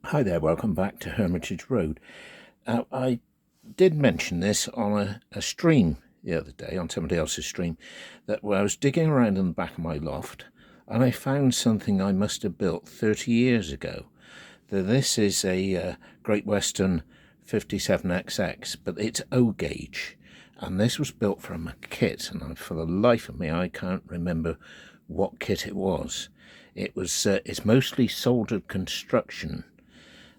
Hi there, welcome back to Hermitage Road. I did mention this on a stream the other day, on somebody else's stream, that I was digging around in the back of my loft and I found something I must have built 30 years ago. This is a Great Western 57XX, but it's O gauge, and this was built from a kit, and for the life of me I can't remember what kit it was. It's mostly soldered construction,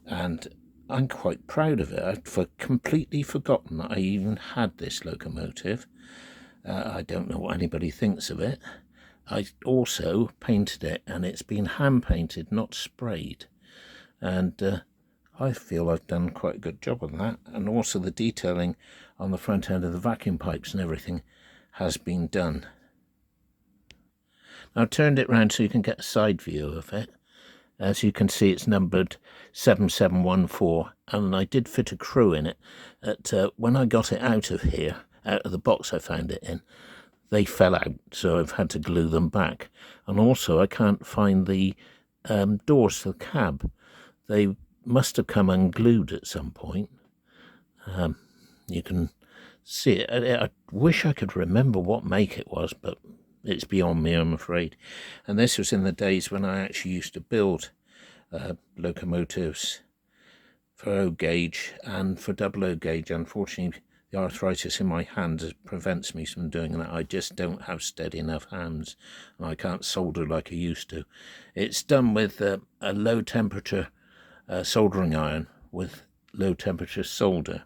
and I'm quite proud of it. I'd completely forgotten that I even had this locomotive. I don't know what anybody thinks of it. I also painted it, and it's been hand painted, not sprayed. And I feel I've done quite a good job on that. And also the detailing on the front end of the vacuum pipes and everything has been done. Now I've turned it around so you can get a side view of it. As you can see, it's numbered 7714, and I did fit a crew in it. When I got it out of here, out of the box I found it in, they fell out, so I've had to glue them back. And also I can't find the doors to the cab. They must have come unglued at some point. You can see it. I wish I could remember what make it was, but it's beyond me, I'm afraid. And this was in the days when I actually used to build locomotives for O gauge and for double O gauge. Unfortunately, the arthritis in my hands prevents me from doing that. I just don't have steady enough hands, and I can't solder like I used to. It's done with a low temperature soldering iron with low temperature solder.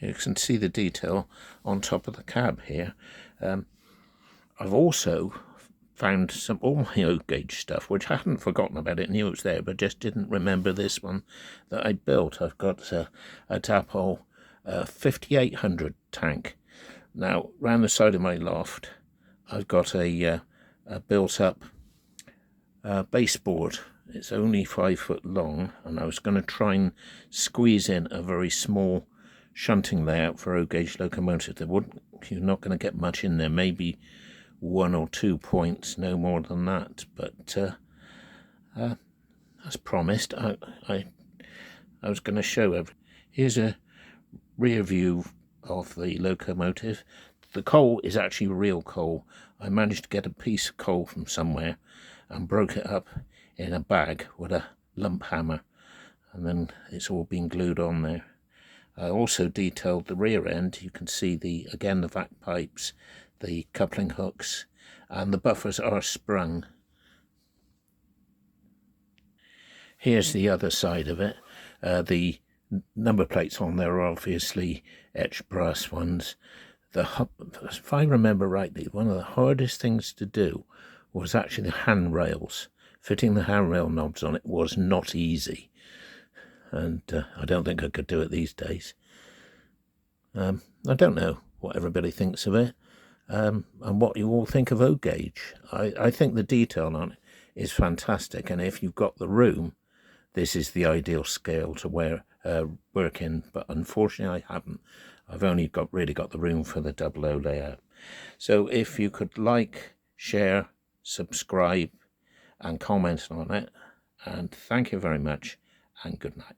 You can see the detail on top of the cab here. I've also found all my O gauge stuff, which I hadn't forgotten about. It knew it was there, but just didn't remember this one that I built. I've got a Dapol 5800 tank. Now, round the side of my loft, I've got a built-up baseboard. It's only 5 foot long, and I was going to try and squeeze in a very small shunting layout for O gauge locomotive. You're not going to get much in there, maybe 1 or 2 points, no more than that. But as promised, I was going to show everything. Here's a rear view of the locomotive. The coal is actually real coal. I managed to get a piece of coal from somewhere and broke it up in a bag with a lump hammer, and then it's all been glued on there. I also detailed the rear end. You can see the vac pipes, the coupling hooks, and the buffers are sprung. Here's the other side of it. The number plates on there are obviously etched brass ones. If I remember rightly, one of the hardest things to do was actually the handrails. Fitting the handrail knobs on it was not easy, and I don't think I could do it these days. I don't know what everybody thinks of it, and what you all think of O gauge. I think the detail on it is fantastic, and if you've got the room, this is the ideal scale to work in, but unfortunately I haven't. I've only really got the room for the double O layout. So if you could like, share, subscribe and comment on it, and thank you very much, and good night.